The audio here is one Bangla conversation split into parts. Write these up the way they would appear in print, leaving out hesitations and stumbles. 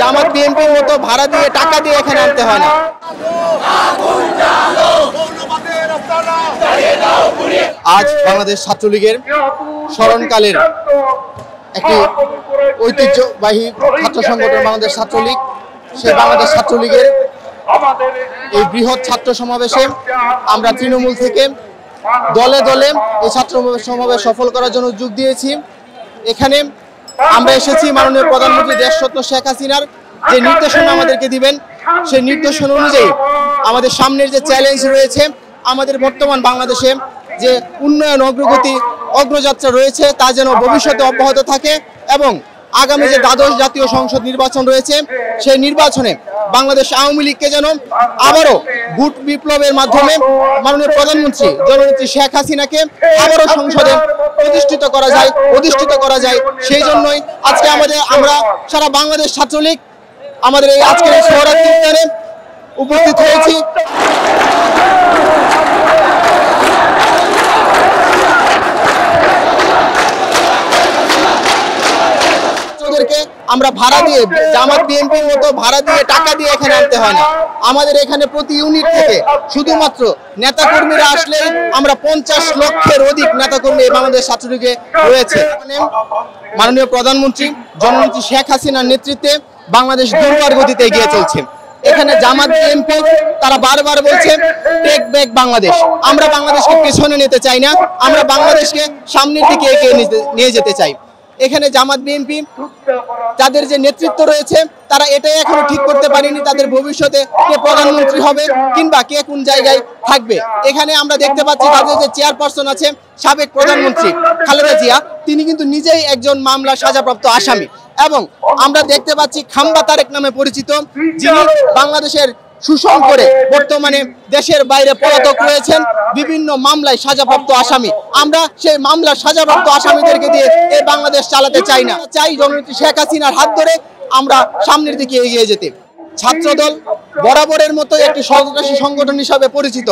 জামাত বিএনপির মতো ভাড়া দিয়ে টাকা দিয়ে এখানে আনতে হয় না। আজ বাংলাদেশ ছাত্রলীগের স্মরণকালের একটি ঐতিহ্যবাহী ছাত্র সংগঠন বাংলাদেশ ছাত্রলীগ, সেই বাংলাদেশ ছাত্রলীগের এই বৃহৎ ছাত্র সমাবেশে আমরা তৃণমূল থেকে দলে দলে এই ছাত্র সমাবেশ সফল করার জন্য যোগ দিয়েছি। এখানে আমরা এসেছি মাননীয় প্রধানমন্ত্রী দেশরত্ন শেখ হাসিনার যে নির্দেশনা আমাদেরকে দিবেন, সেই নির্দেশনা অনুযায়ী আমাদের সামনের যে চ্যালেঞ্জ রয়েছে, আমাদের বর্তমান বাংলাদেশে যে উন্নয়ন অগ্রযাত্রা রয়েছে তা যেন ভবিষ্যতে অব্যাহত থাকে এবং আগামী যে দ্বাদশ জাতীয় সংসদ নির্বাচন রয়েছে সেই নির্বাচনে বাংলাদেশ আওয়ামী লীগকে যেন আবারও ভোট বিপ্লবের মাধ্যমে মাননীয় প্রধানমন্ত্রী জননেত্রী শেখ হাসিনাকে আবারও সংসদে অধিষ্ঠিত করা যায় সেই জন্যই আজকে আমরা সারা বাংলাদেশ ছাত্রলীগ আমাদের এই আজকের এই শহরার্থী উদ্যানে উপস্থিত হয়েছি। আমরা ভাড়া দিয়ে জামাত বিএনপির মতো ভাড়া দিয়ে টাকা দিয়ে এখানে আনতে হয় না। আমাদের এখানে প্রতি ইউনিট থেকে শুধুমাত্র নেতাকর্মীরা আসলে আমরা 50 লক্ষের অধিক নেতাকর্মী বাংলাদেশ ছাত্রলীগে রয়েছে। মাননীয় প্রধানমন্ত্রী জননেত্রী শেখ হাসিনার নেতৃত্বে বাংলাদেশ দুর্বার গতিতে এগিয়ে চলছে। এখানে জামাত বিএনপি তারা বারবার বলছে টেক ব্যাক বাংলাদেশ। আমরা বাংলাদেশকে পেছনে নিতে চাই না, আমরা বাংলাদেশকে সামনের দিকে এগিয়ে নিয়ে যেতে চাই। এখানে জামাত বিএনপি তাদের যে নেতৃত্ব রয়েছে তারা এটাই এখনো ঠিক করতে পারেনি তাদের ভবিষ্যতে কে প্রধানমন্ত্রী হবে কিংবা কে কোন জায়গায় থাকবে। এখানে আমরা দেখতে পাচ্ছি তাদের যে চেয়ারপারসন আছে সাবেক প্রধানমন্ত্রী খালেদা জিয়া, তিনি কিন্তু নিজেই একজন মামলা সাজাপ্রাপ্ত আসামি এবং আমরা দেখতে পাচ্ছি খাম্বা তারেক নামে পরিচিত, যিনি বাংলাদেশের শোষণ করে বর্তমানে দেশের বাইরে পলাতক রয়েছেন, বিভিন্ন মামলায় সাজাপ্রাপ্ত আসামি। আমরা সেই মামলার সাজাপ্রাপ্ত আসামিদেরকে দিয়ে এই বাংলাদেশ চালাতে চাই না, চাই জননেত্রী শেখ হাসিনার হাত ধরে আমরা সামনের দিকে এগিয়ে যেতে। ছাত্রদল বরাবরের মতো একটি সন্ত্রাসী সংগঠন হিসাবে পরিচিত।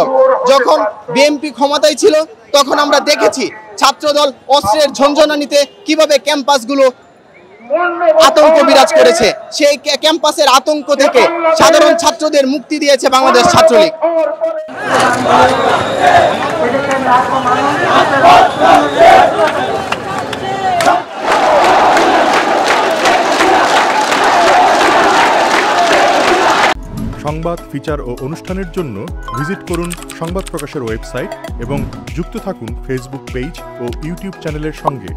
যখন বিএনপি ক্ষমতায় ছিল তখন আমরা দেখেছি ছাত্রদল অস্ত্রের ঝনঝনানিতে কিভাবে ক্যাম্পাসগুলো আতঙ্ক বিরাজ করেছে। সেই ক্যাম্পাসের আতঙ্ক থেকে সাধারণ ছাত্রদের মুক্তি দিয়েছে বাংলাদেশ ছাত্রলীগ। সংবাদ, ফিচার ও অনুষ্ঠানের জন্য ভিজিট করুন সংবাদ প্রকাশের ওয়েবসাইট এবং যুক্ত থাকুন ফেসবুক পেজ ও ইউটিউব চ্যানেলের সঙ্গে।